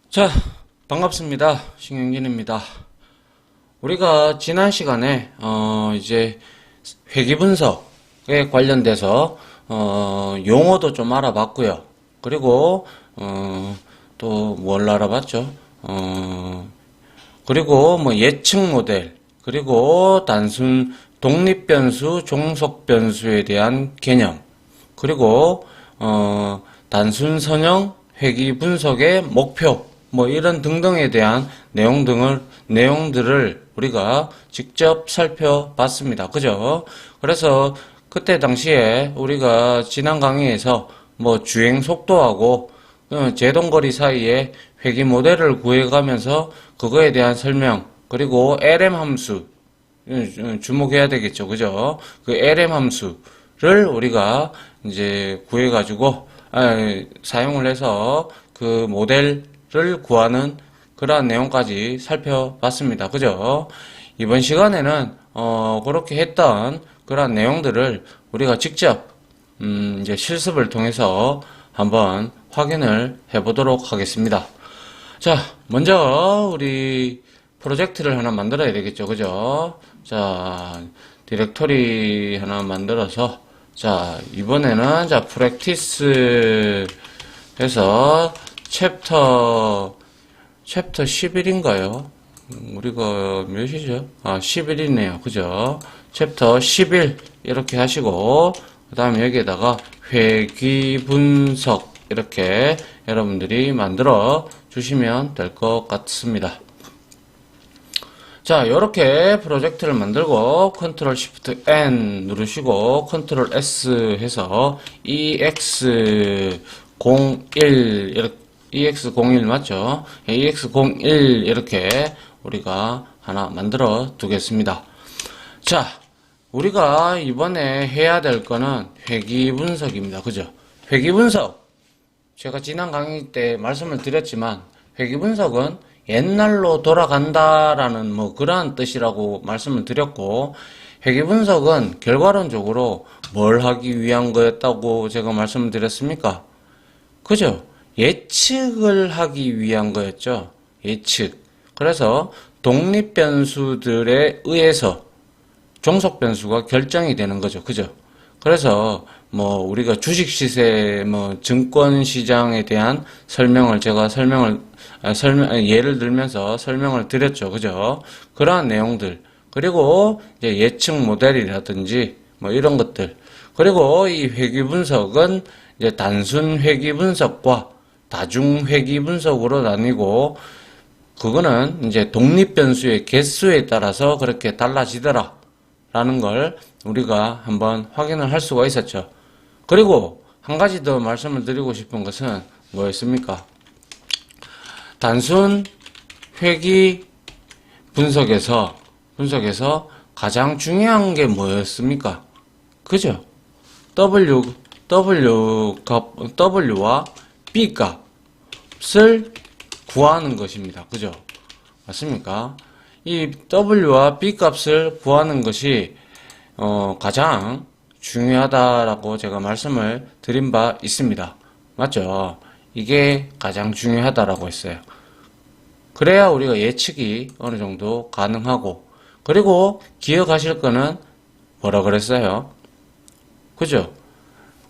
자, 반갑습니다. 신경진입니다. 우리가 지난 시간에 이제 회귀 분석에 관련돼서 용어도 좀 알아봤고요. 그리고 또 뭘 알아봤죠? 그리고 뭐 예측 모델, 그리고 단순 독립 변수, 종속 변수에 대한 개념, 그리고 단순 선형 회귀 분석의 목표, 뭐 이런 등등에 대한 내용들을 우리가 직접 살펴봤습니다. 그죠? 그래서 그때 당시에 우리가 지난 강의에서 뭐 주행 속도하고 제동거리 사이에 회귀 모델을 구해가면서 그거에 대한 설명, 그리고 LM 함수 주목해야 되겠죠. 그죠? 그 LM 함수를 우리가 이제 구해가지고 사용을 해서 그 모델을 구하는 그러한 내용까지 살펴봤습니다. 그죠? 이번 시간에는 그렇게 했던 그러한 내용들을 우리가 직접 이제 실습을 통해서 한번 확인을 해보도록 하겠습니다. 자, 먼저 우리 프로젝트를 하나 만들어야 되겠죠. 그죠? 자, 디렉토리 하나 만들어서 자, 이번에는 자, 프랙티스 해서 챕터 11인가요? 우리가 몇이죠? 11이네요. 그죠? 챕터 11 이렇게 하시고 그 다음에 여기에다가 회귀 분석 이렇게 여러분들이 만들어 주시면 될 것 같습니다. 자, 이렇게 프로젝트를 만들고 컨트롤 시프트 N 누르시고 컨트롤 S 해서 EX01 이렇게 EX01 맞죠? EX01 이렇게 우리가 하나 만들어 두겠습니다. 자, 우리가 이번에 해야 될 거는 회귀 분석입니다. 그죠? 회귀 분석. 제가 지난 강의 때 말씀을 드렸지만 회귀 분석은 옛날로 돌아간다라는 뭐 그러한 뜻이라고 말씀을 드렸고, 회귀 분석은 결과론적으로 뭘 하기 위한 거였다고 제가 말씀을 드렸습니까? 그죠? 예측을 하기 위한 거였죠. 예측. 그래서 독립 변수들에 의해서 종속 변수가 결정이 되는 거죠. 그죠? 그래서 뭐 우리가 주식 시세, 뭐 증권 시장에 대한 설명을 제가 예를 들면서 설명을 드렸죠. 그죠? 그러한 내용들. 그리고 이제 예측 모델이라든지 뭐 이런 것들. 그리고 이 회귀 분석은 이제 단순 회귀 분석과 다중 회귀 분석으로 나뉘고, 그거는 이제 독립 변수의 개수에 따라서 그렇게 달라지더라 라는 걸 우리가 한번 확인을 할 수가 있었죠. 그리고 한 가지 더 말씀을 드리고 싶은 것은 뭐였습니까? 단순 회귀 분석에서 가장 중요한 게 뭐였습니까? 그죠? W와 B 값을 구하는 것입니다. 그죠? 맞습니까? 이 W와 B 값을 구하는 것이 가장 중요하다라고 제가 말씀을 드린 바 있습니다. 맞죠? 이게 가장 중요하다라고 했어요. 그래야 우리가 예측이 어느 정도 가능하고, 그리고 기억하실 거는 뭐라 그랬어요? 그죠?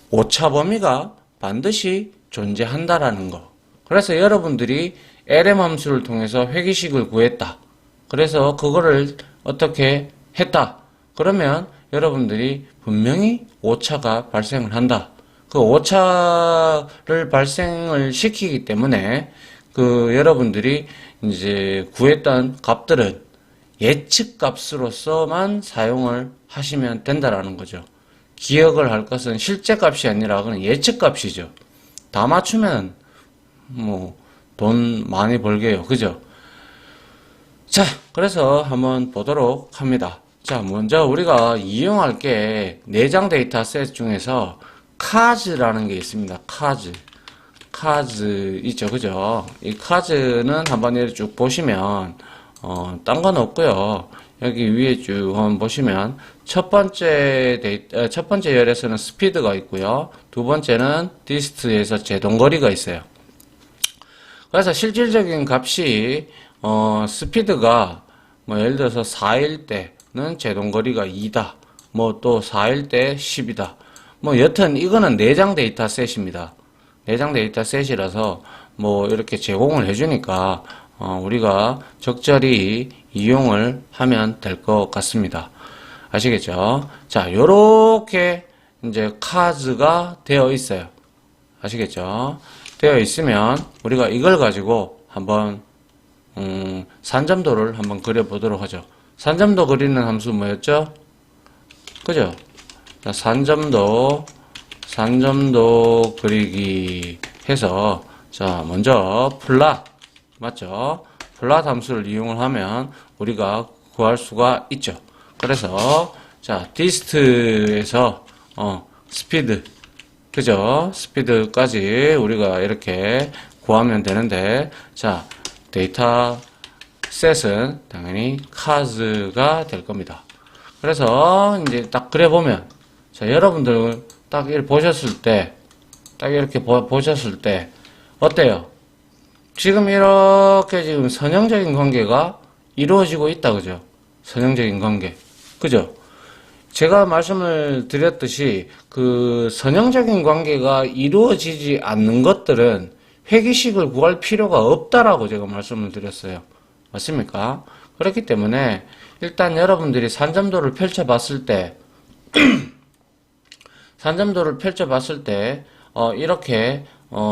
오차 범위가 반드시 존재한다라는 거. 그래서 여러분들이 LM 함수를 통해서 회귀식을 구했다. 그래서 그거를 어떻게 했다. 그러면 여러분들이 분명히 오차가 발생을 한다. 그 오차를 발생을 시키기 때문에 그 여러분들이 이제 구했던 값들은 예측 값으로서만 사용을 하시면 된다라는 거죠. 기억을 할 것은 실제 값이 아니라 그냥 예측 값이죠. 다 맞추면 뭐 돈 많이 벌게요. 그죠? 자, 그래서 한번 보도록 합니다. 자, 먼저 우리가 이용할 게 내장 데이터 셋 중에서 카즈라는 게 있습니다. 카즈 있죠. 그죠? 이 카즈는 한번 이렇게 쭉 보시면 딴 건 없고요. 여기 위에 쭉 한번 보시면 첫 번째 열에서는 스피드가 있고요. 두 번째는 디스트에서 제동거리가 있어요. 그래서 실질적인 값이 스피드가 뭐 예를 들어서 4일 때는 제동거리가 2다. 뭐 또 4일 때 10이다. 뭐 여튼 이거는 내장 데이터 셋입니다. 내장 데이터 셋이라서 뭐 이렇게 제공을 해주니까 우리가 적절히 이용을 하면 될 것 같습니다. 아시겠죠? 자, 요렇게 이제 카즈가 되어 있어요. 아시겠죠? 되어 있으면 우리가 이걸 가지고 한번 산점도를 한번 그려보도록 하죠. 산점도 그리는 함수 뭐였죠? 그죠? 자, 산점도 그리기 해서 자, 먼저 플랫 맞죠? 플랫 함수를 이용을 하면 우리가 구할 수가 있죠. 그래서 자, 디스트에서 스피드 그죠? 스피드까지 우리가 이렇게 구하면 되는데 자, 데이터 셋은 당연히 카즈가 될 겁니다. 그래서 이제 딱 그려보면 자, 여러분들 딱 이렇게 보셨을 때 어때요? 지금 이렇게 지금 선형적인 관계가 이루어지고 있다 그죠? 선형적인 관계 그죠? 제가 말씀을 드렸듯이 그 선형적인 관계가 이루어지지 않는 것들은 회귀식을 구할 필요가 없다라고 제가 말씀을 드렸어요. 맞습니까? 그렇기 때문에 일단 여러분들이 산점도를 펼쳐봤을 때 이렇게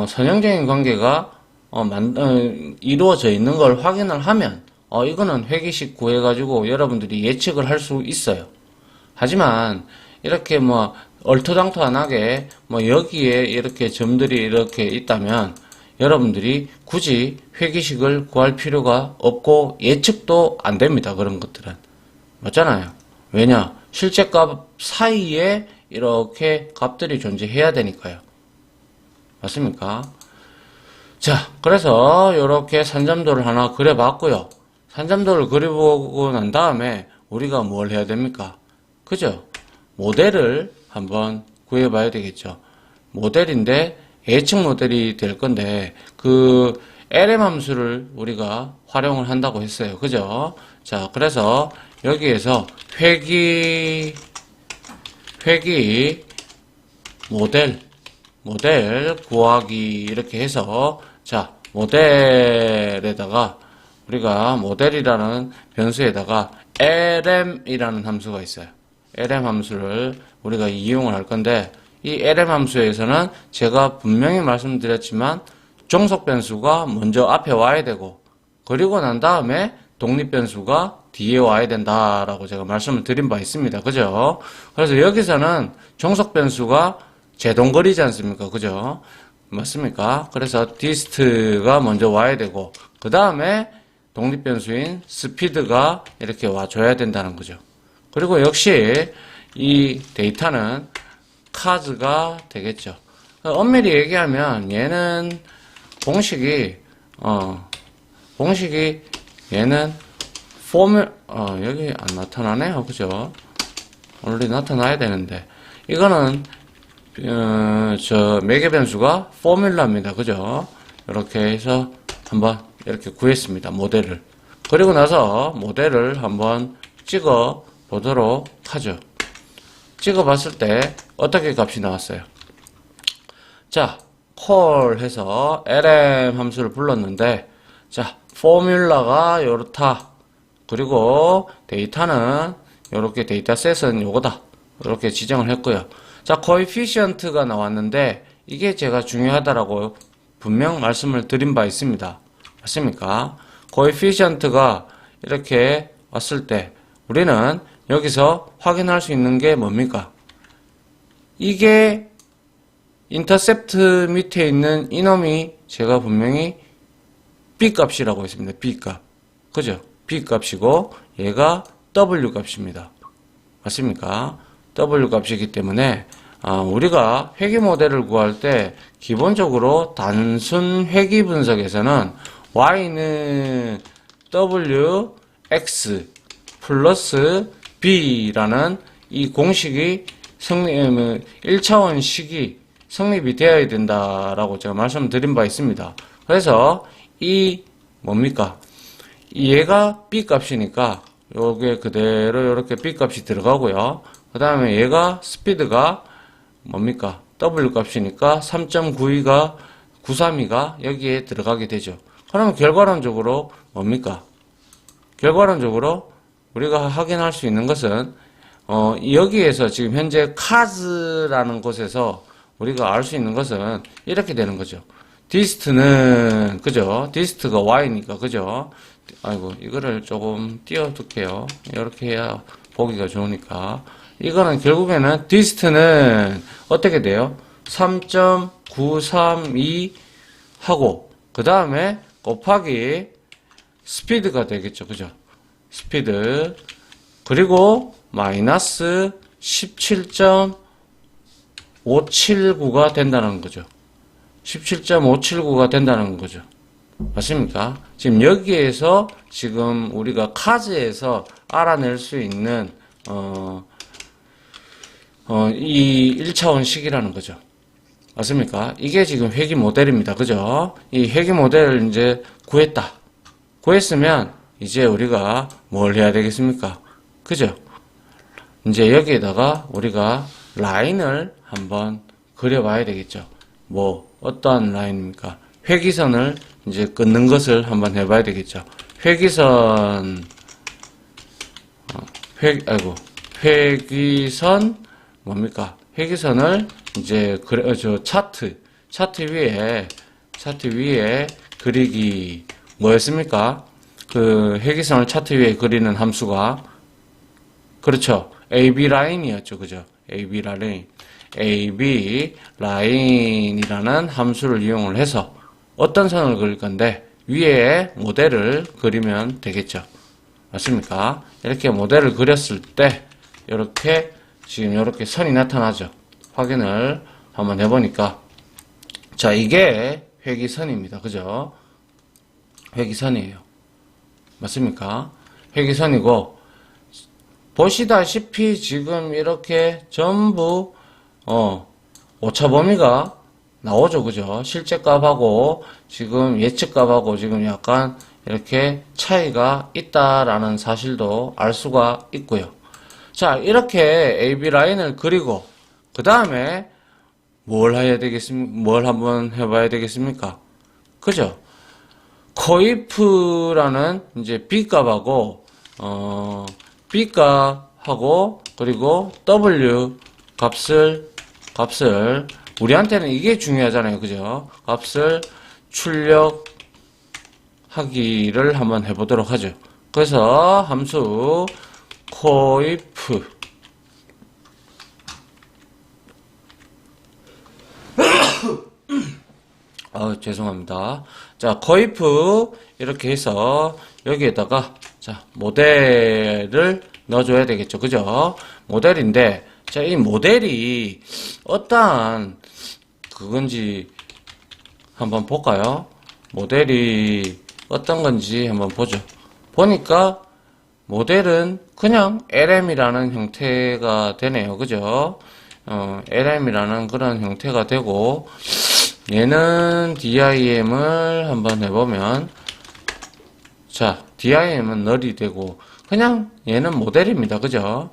선형적인 관계가 이루어져 있는 걸 확인을 하면 이거는 회귀식 구해가지고 여러분들이 예측을 할 수 있어요. 하지만 이렇게 뭐 얼토당토안하게 뭐 여기에 이렇게 점들이 이렇게 있다면 여러분들이 굳이 회귀식을 구할 필요가 없고 예측도 안 됩니다. 그런 것들은 맞잖아요. 왜냐? 실제 값 사이에 이렇게 값들이 존재해야 되니까요. 맞습니까? 자, 그래서 이렇게 산점도를 하나 그려봤고요. 산점도를 그려보고 난 다음에 우리가 뭘 해야 됩니까? 그죠? 모델을 한번 구해봐야 되겠죠. 모델인데 예측 모델이 될 건데 그 LM 함수를 우리가 활용을 한다고 했어요. 그죠? 자, 그래서 여기에서 회귀 모델 구하기 이렇게 해서 자, 모델에다가 우리가 모델이라는 변수에다가 LM이라는 함수가 있어요. LM 함수를 우리가 이용을 할 건데 이 LM 함수에서는 제가 분명히 말씀드렸지만 종속 변수가 먼저 앞에 와야 되고 그리고 난 다음에 독립 변수가 뒤에 와야 된다라고 제가 말씀을 드린 바 있습니다. 그죠? 그래서 여기서는 종속 변수가 제동거리지 않습니까? 그죠? 맞습니까? 그래서 디스트가 먼저 와야 되고 그 다음에 독립 변수인 스피드가 이렇게 와줘야 된다는 거죠. 그리고 역시 이 데이터는 카즈가 되겠죠. 엄밀히 얘기하면 얘는 공식이 얘는 여기 안 나타나네요. 그죠? 원래 나타나야 되는데 이거는 매개 변수가 포뮬라입니다. 그죠? 이렇게 해서 한번 이렇게 구했습니다. 모델을. 그리고 나서 모델을 한번 찍어 보도록 하죠. 찍어 봤을 때 어떻게 값이 나왔어요? 자, 콜 해서 lm 함수를 불렀는데 자, 포뮬라가 요렇다. 그리고 데이터는 요렇게 데이터셋은 요거다. 이렇게 지정을 했고요. 자, 코에피시언트가 나왔는데 이게 제가 중요하다라고 분명 말씀을 드린 바 있습니다. 맞습니까? 코에피시언트가 이렇게 왔을 때 우리는 여기서 확인할 수 있는 게 뭡니까? 이게 인터셉트 밑에 있는 이놈이 제가 분명히 B 값이라고 했습니다. B 값. 그죠? B 값이고 얘가 W 값입니다. 맞습니까? W 값이기 때문에 우리가 회귀 모델을 구할 때 기본적으로 단순 회귀 분석에서는 Y는 WX 플러스 B라는 이 공식이 1차원식이 성립이 되어야 된다라고 제가 말씀드린 바 있습니다. 그래서 이 뭡니까? 얘가 B 값이니까 요게 그대로 이렇게 B 값이 들어가고요. 그 다음에 얘가 스피드가 뭡니까? W 값이니까 3.92가 932가 여기에 들어가게 되죠. 그러면 결과론적으로 뭡니까? 결과론적으로 우리가 확인할 수 있는 것은 여기에서 지금 현재 카즈라는 곳에서 우리가 알 수 있는 것은 이렇게 되는 거죠. 디스트는 그죠? 디스트가 y니까 그죠? 아이고 이거를 조금 띄워둘게요. 이렇게 해야 보기가 좋으니까. 이거는 결국에는 디스트는 어떻게 돼요? 3.932 하고 그 다음에 곱하기 스피드가 되겠죠. 그죠? 스피드 그리고 마이너스 17.579가 된다는 거죠. 17.579가 된다는 거죠. 맞습니까? 지금 여기에서 지금 우리가 카즈에서 알아낼 수 있는 이 1차원식이라는 거죠. 맞습니까? 이게 지금 회귀 모델입니다. 그죠? 이 회귀 모델을 이제 구했다. 구했으면 이제 우리가 뭘 해야 되겠습니까? 그죠? 이제 여기에다가 우리가 라인을 한번 그려봐야 되겠죠. 뭐 어떠한 라인입니까? 회기선을 이제 끊는 것을 한번 해봐야 되겠죠. 회기선 회기선 뭡니까? 회기선을 이제 차트 위에 그리기 뭐였습니까? 그 회기선을 차트 위에 그리는 함수가 그렇죠. AB 라인이었죠. 그죠? AB 라인이라는 함수를 이용을 해서 어떤 선을 그릴 건데 위에 모델을 그리면 되겠죠. 맞습니까? 이렇게 모델을 그렸을 때 이렇게 지금 이렇게 선이 나타나죠. 확인을 한번 해보니까 자 이게 회기선입니다. 그죠? 회기선이에요. 맞습니까? 회기선이고 보시다시피 지금 이렇게 전부 오차 범위가 나오죠. 그죠? 실제 값하고 지금 예측 값하고 지금 약간 이렇게 차이가 있다라는 사실도 알 수가 있고요. 자, 이렇게 AB 라인을 그리고 그 다음에 뭘 해야 되겠습니까? 뭘 한번 해봐야 되겠습니까? 그죠? 코이프라는 이제 B 값하고 B 값하고 그리고 W 값을 우리한테는 이게 중요하잖아요. 그죠? 값을 출력하기를 한번 해보도록 하죠. 그래서 함수 코이프 죄송합니다. 자, 코이프 이렇게 해서 여기에다가 자, 모델을 넣어줘야 되겠죠. 그죠? 모델인데 자, 이 모델이 어떠한 그건지 한번 볼까요? 모델이 어떤 건지 한번 보죠. 보니까 모델은 그냥 LM이라는 형태가 되네요. 그죠? LM이라는 그런 형태가 되고 얘는 DIM을 한번 해보면 자, DIM은 널이 되고 그냥 얘는 모델입니다. 그죠?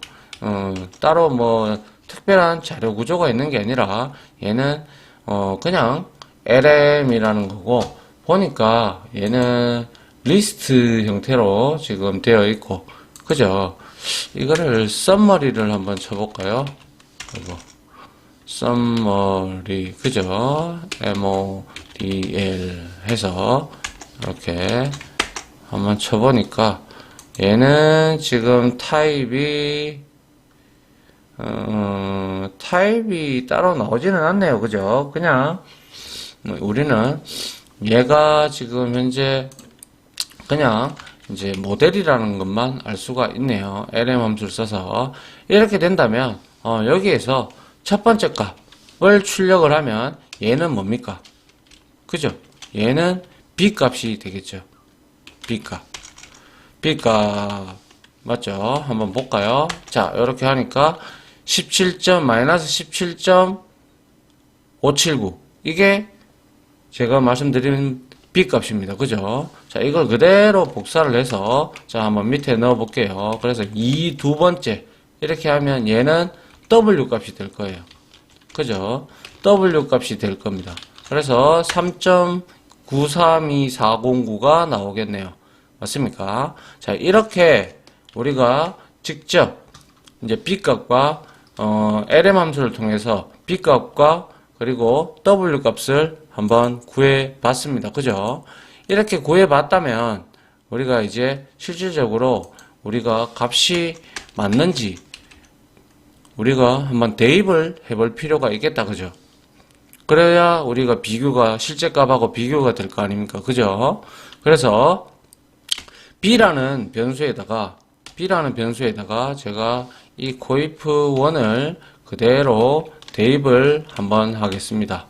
따로 뭐 특별한 자료 구조가 있는 게 아니라 얘는 그냥 LM이라는 거고 보니까 얘는 리스트 형태로 지금 되어 있고 그죠? 이거를 썸머리를 한번 쳐볼까요? 그리고 썸머리 그죠? MODL 해서 이렇게 한번 쳐보니까 얘는 지금 타입이 따로 나오지는 않네요. 그죠? 그냥 우리는 얘가 지금 현재 그냥 이제 모델이라는 것만 알 수가 있네요. LM 함수를 써서 이렇게 된다면 여기에서 첫 번째 값을 출력을 하면 얘는 뭡니까? 그죠? 얘는 B 값이 되겠죠. B 값 맞죠? 한번 볼까요? 자, 이렇게 하니까 17.-17.579 이게 제가 말씀드린 B 값입니다. 그죠? 자, 이걸 그대로 복사를 해서, 자, 한번 밑에 넣어 볼게요. 그래서 이 두 번째, 이렇게 하면 얘는 W 값이 될 거예요. 그죠? W 값이 될 겁니다. 그래서 3.932409가 나오겠네요. 맞습니까? 자, 이렇게 우리가 직접 이제 B 값과 LM 함수를 통해서 B 값과 그리고 W 값을 한번 구해 봤습니다. 그죠? 이렇게 구해 봤다면 우리가 이제 실질적으로 우리가 값이 맞는지 우리가 한번 대입을 해볼 필요가 있겠다. 그죠? 그래야 우리가 비교가 실제 값하고 비교가 될 거 아닙니까? 그죠? 그래서 B라는 변수에다가 제가 이 코이프1을 그대로 대입을 한번 하겠습니다.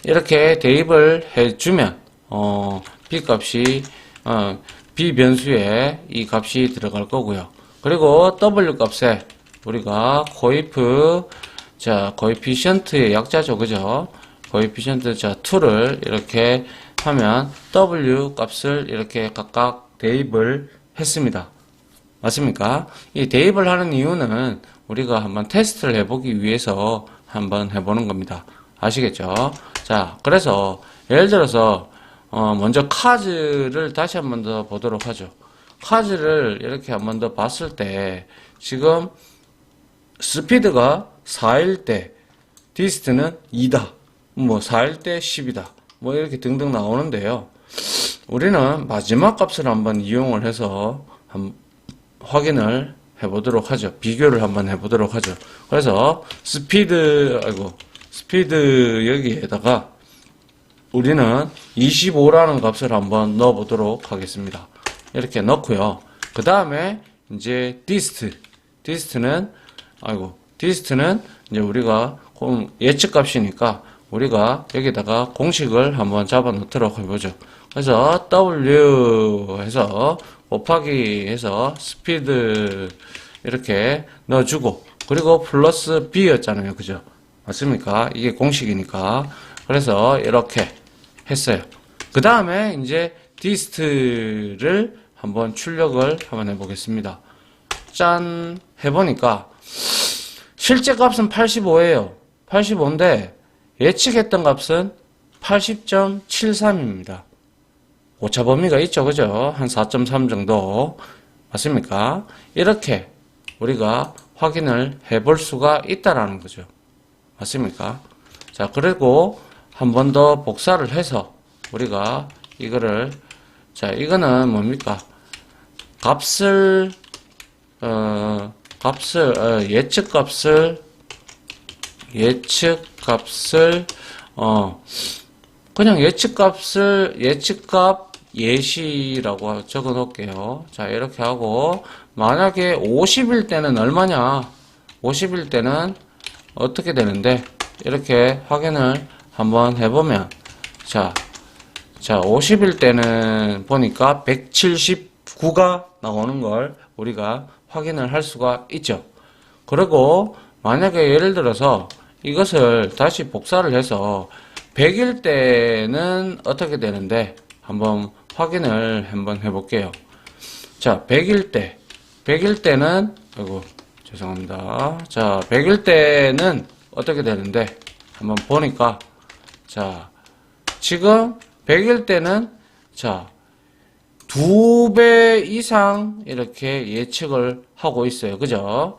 이렇게 대입을 해주면 B 값이 B 변수에 이 값이 들어갈 거고요. 그리고 W 값에 우리가 코에피션트의 약자죠. 그죠? 코에피션트 2를 이렇게 하면 W 값을 이렇게 각각 대입을 했습니다. 맞습니까? 이 대입을 하는 이유는 우리가 한번 테스트를 해보기 위해서 한번 해보는 겁니다. 아시겠죠? 자, 그래서 예를 들어서 먼저 카즈를 다시 한번 더 보도록 하죠. 카즈를 이렇게 한번 더 봤을 때 지금 스피드가 4일 때 디스트는 2다. 뭐 4일 때 10이다. 뭐 이렇게 등등 나오는데요. 우리는 마지막 값을 한번 이용을 해서 확인을 해보도록 하죠. 비교를 한번 해보도록 하죠. 그래서 스피드 여기에다가 우리는 25라는 값을 한번 넣어보도록 하겠습니다. 이렇게 넣고요. 그 다음에 이제 디스트는 이제 우리가 예측 값이니까 우리가 여기다가 공식을 한번 잡아 놓도록 해보죠. 그래서 W 해서 곱하기 해서 스피드 이렇게 넣어주고 그리고 플러스 B였잖아요. 그죠? 맞습니까? 이게 공식이니까. 그래서 이렇게 했어요. 그 다음에 이제 디스트를 한번 출력을 한번 해보겠습니다. 짠! 해보니까 실제 값은 85예요. 85인데 예측했던 값은 80.73입니다. 오차 범위가 있죠. 그죠? 한 4.3 정도. 맞습니까? 이렇게 우리가 확인을 해볼 수가 있다라는 거죠. 맞습니까? 자, 그리고 한 번 더 복사를 해서 우리가 이거를 이거는 뭡니까? 그냥 예측값 예시라고 적어 놓을게요. 자, 이렇게 하고, 만약에 50일 때는 얼마냐? 50일 때는 어떻게 되는데, 이렇게 확인을 한번 해보면, 자, 50일 때는 보니까 179가 나오는 걸 우리가 확인을 할 수가 있죠. 그리고 만약에 예를 들어서 이것을 다시 복사를 해서 100일 때는 어떻게 되는데 한번 확인을 한번 해볼게요. 자, 100일 때는 죄송합니다. 자, 100일 때는 어떻게 되는데 한번 보니까 자, 지금 100일 때는 자, 2배 이상 이렇게 예측을 하고 있어요. 그죠?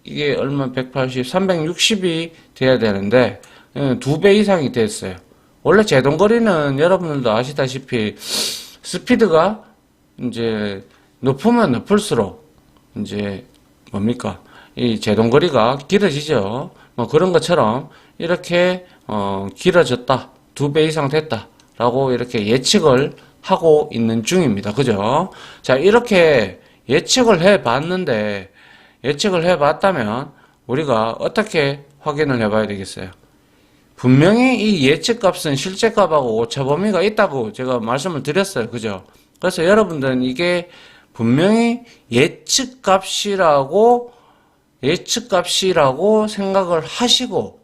이게 얼마 180, 360이 돼야 되는데 2배 이상이 됐어요. 원래 제동거리는 여러분들도 아시다시피 스피드가 이제 높으면 높을수록 이제 뭡니까? 이 제동거리가 길어지죠. 뭐 그런 것처럼 이렇게 길어졌다. 2배 이상 됐다. 라고 이렇게 예측을 하고 있는 중입니다. 그죠? 자, 이렇게 예측을 해 봤다면 우리가 어떻게 확인을 해 봐야 되겠어요? 분명히 이 예측값은 실제값하고 오차 범위가 있다고 제가 말씀을 드렸어요. 그죠? 그래서 여러분들은 이게 분명히 예측값이라고 생각을 하시고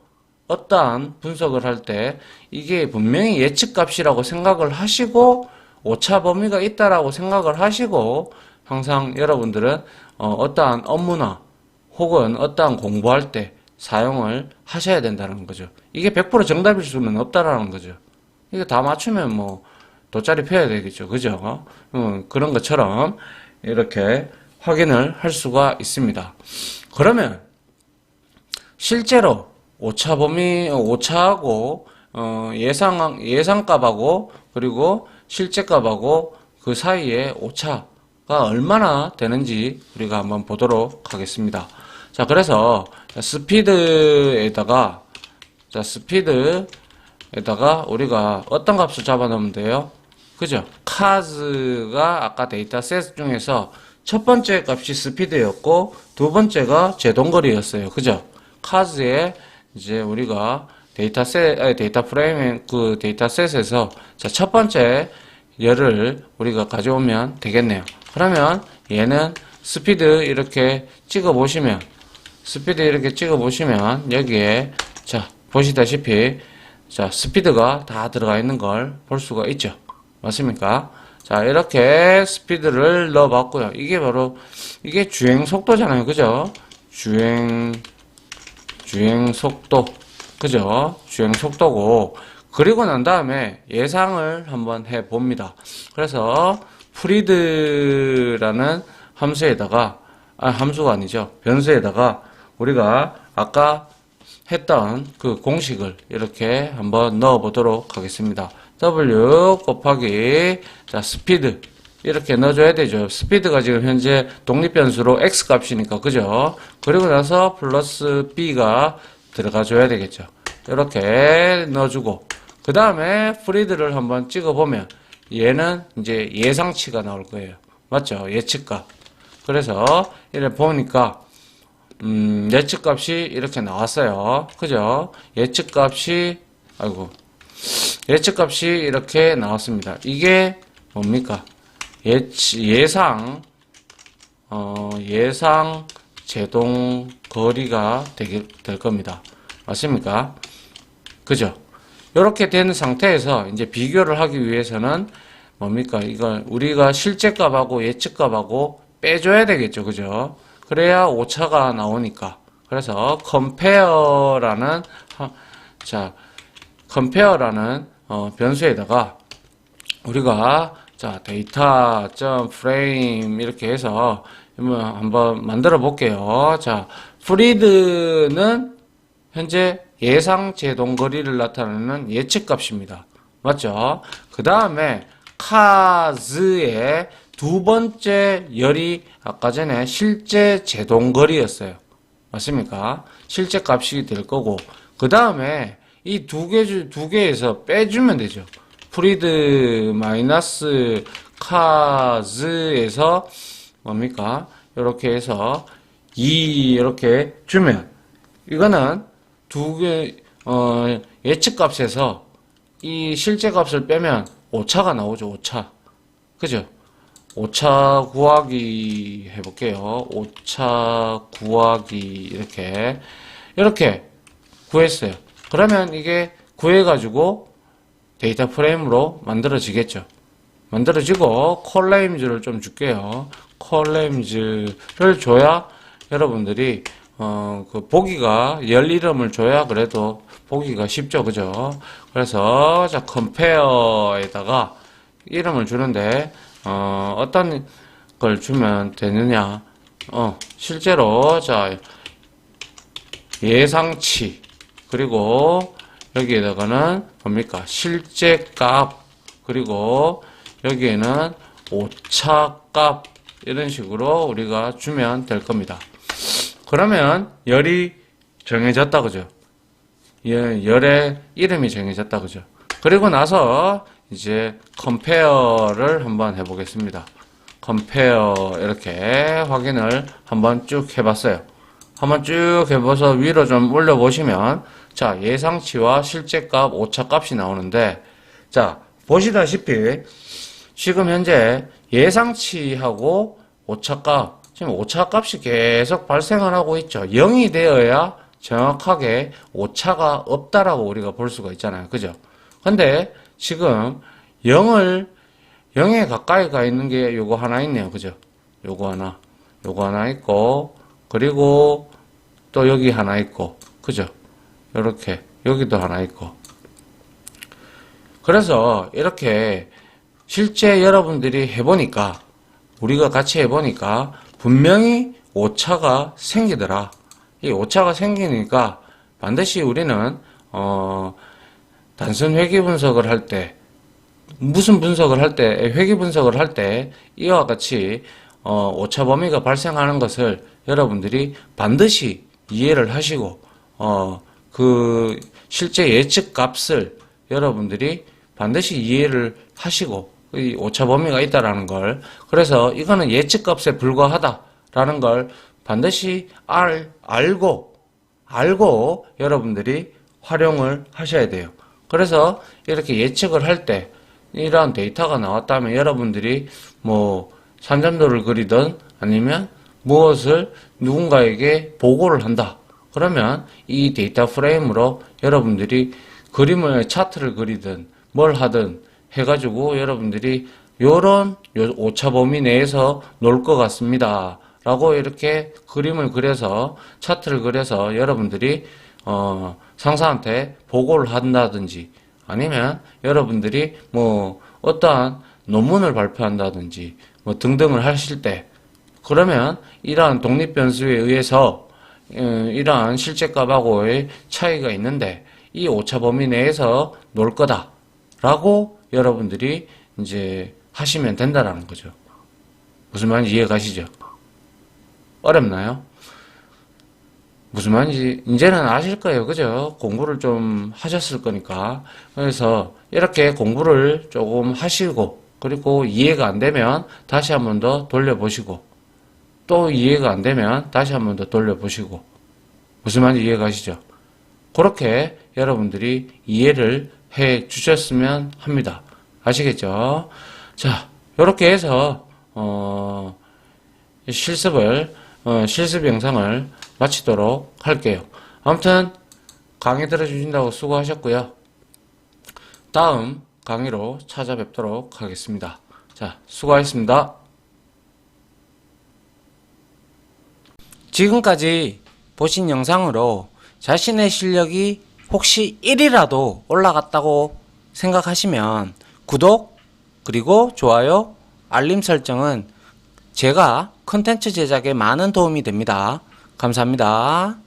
어떠한 분석을 할 때 이게 분명히 예측값이라고 생각을 하시고 오차 범위가 있다라고 생각을 하시고 항상 여러분들은 어떠한 업무나 혹은 어떠한 공부할 때 사용을 하셔야 된다는 거죠. 이게 100% 정답일 수는 없다라는 거죠. 이거 다 맞추면 뭐 돗자리 펴야 되겠죠. 그죠? 그런 것처럼 이렇게 확인을 할 수가 있습니다. 그러면 실제로 오차 범위, 오차하고 예상값하고 그리고 실제값하고 그 사이에 오차가 얼마나 되는지 우리가 한번 보도록 하겠습니다. 자, 그래서 스피드에다가 우리가 어떤 값을 잡아 놓으면 돼요? 그죠? 카즈가 아까 데이터셋 중에서 첫 번째 값이 스피드였고 두 번째가 제동거리였어요. 그죠? 카즈에 이제 우리가 데이터 프레임 그 데이터셋에서 자, 첫 번째 열을 우리가 가져오면 되겠네요. 그러면 얘는 스피드 이렇게 찍어 보시면 여기에 자, 보시다시피 자, 스피드가 다 들어가 있는 걸 볼 수가 있죠. 맞습니까? 자, 이렇게 스피드를 넣어 봤고요. 이게 바로 이게 주행 속도잖아요. 그죠? 주행 속도. 그죠? 주행 속도고 그리고 난 다음에 예상을 한번 해 봅니다. 그래서 프리드라는 함수에다가 함수가 아니죠. 변수에다가 우리가 아까 했던 그 공식을 이렇게 한번 넣어 보도록 하겠습니다. W 곱하기 자 스피드 이렇게 넣어줘야 되죠. 스피드가 지금 현재 독립변수로 X 값이니까 그죠? 그리고 나서 플러스 B가 들어가줘야 되겠죠. 이렇게 넣어주고 그 다음에 프리드를 한번 찍어보면 얘는 이제 예상치가 나올 거예요. 맞죠? 예측값. 그래서 이렇게 보니까 예측값이 이렇게 나왔어요. 그죠? 예측값이 이렇게 나왔습니다. 이게 뭡니까? 예상 제동 거리가 될 겁니다. 맞습니까? 그죠? 이렇게 된 상태에서 이제 비교를 하기 위해서는 뭡니까? 이걸 우리가 실제값하고 예측값하고 빼줘야 되겠죠. 그죠? 그래야 오차가 나오니까. 그래서 compare라는 변수에다가 우리가 자 data.frame 이렇게 해서 한번 만들어 볼게요. 자 프리드는 현재 예상 제동거리를 나타내는 예측값입니다. 맞죠? 그 다음에 카즈의 두 번째 열이 아까 전에 실제 제동거리였어요. 맞습니까? 실제 값이 될 거고 그 다음에 이 두 개에서 빼주면 되죠. 프리드 마이너스 카즈에서 뭡니까? 이렇게 해서 2 이렇게 주면 이거는 두 개 예측값에서 이 실제 값을 빼면 오차가 나오죠. 오차. 그죠? 오차 구하기 해볼게요. 오차 구하기 이렇게 구했어요. 그러면 이게 구해가지고 데이터 프레임으로 만들어지겠죠. 만들어지고 콜네임즈를 좀 줄게요. 콜네임즈를 줘야 여러분들이 그 보기가 열 이름을 줘야 그래도 보기가 쉽죠. 그죠? 그래서 자 compare에다가 이름을 주는데 어떤 걸 주면 되느냐? 실제로 자 예상치 그리고 여기에다가는 뭡니까? 실제값 그리고 여기에는 오차값 이런 식으로 우리가 주면 될 겁니다. 그러면 열이 정해졌다 그죠? 열의 이름이 정해졌다 그죠? 그리고 나서 이제 compare를 한번 해보겠습니다. compare 이렇게 확인을 한번 쭉 해봤어요. 한번 쭉 해봐서 위로 좀 올려보시면 자 예상치와 실제값, 오차값이 나오는데 자 보시다시피 지금 현재 예상치하고 오차값 지금 오차값이 계속 발생을 하고 있죠. 0이 되어야 정확하게 오차가 없다라고 우리가 볼 수가 있잖아요. 그죠? 근데 지금 0에 가까이 가 있는 게 요거 하나 있네요. 그죠? 요거 하나 있고, 그리고 또 여기 하나 있고, 그죠? 요렇게, 여기도 하나 있고. 그래서 이렇게 실제 여러분들이 해보니까, 우리가 같이 해보니까 분명히 오차가 생기더라. 이 오차가 생기니까 반드시 우리는 단순 회귀 분석을 할 때, 무슨 분석을 할 때, 회귀 분석을 할 때 이와 같이 오차 범위가 발생하는 것을 여러분들이 반드시 이해를 하시고 그 실제 예측 값을 여러분들이 반드시 이해를 하시고 이 오차 범위가 있다라는 걸, 그래서 이거는 예측 값에 불과하다라는 걸 반드시 알고 여러분들이 활용을 하셔야 돼요. 그래서 이렇게 예측을 할 때 이러한 데이터가 나왔다면 여러분들이 뭐 산전도를 그리든 아니면 무엇을 누군가에게 보고를 한다. 그러면 이 데이터 프레임으로 여러분들이 그림을 차트를 그리든 뭘 하든 해가지고 여러분들이 요런 오차 범위 내에서 놀 것 같습니다. 라고 이렇게 그림을 그려서 차트를 그려서 여러분들이 상사한테 보고를 한다든지 아니면 여러분들이 뭐 어떠한 논문을 발표한다든지 뭐 등등을 하실 때, 그러면 이러한 독립 변수에 의해서 이러한 실제값하고의 차이가 있는데 이 오차 범위 내에서 놀 거다라고 여러분들이 이제 하시면 된다라는 거죠. 무슨 말인지 이해 가시죠? 어렵나요? 무슨 말인지 이제는 아실 거예요. 그죠? 공부를 좀 하셨을 거니까. 그래서 이렇게 공부를 조금 하시고, 그리고 이해가 안 되면 다시 한 번 더 돌려보시고, 또 이해가 안 되면 다시 한 번 더 돌려보시고, 무슨 말인지 이해 가시죠? 그렇게 여러분들이 이해를 해 주셨으면 합니다. 아시겠죠? 자, 이렇게 해서 실습 영상을 마치도록 할게요. 아무튼 강의 들어주신다고 수고하셨고요. 다음 강의로 찾아뵙도록 하겠습니다. 자, 수고하셨습니다. 지금까지 보신 영상으로 자신의 실력이 혹시 1이라도 올라갔다고 생각하시면 구독, 그리고 좋아요, 알림 설정은 제가 컨텐츠 제작에 많은 도움이 됩니다. 감사합니다.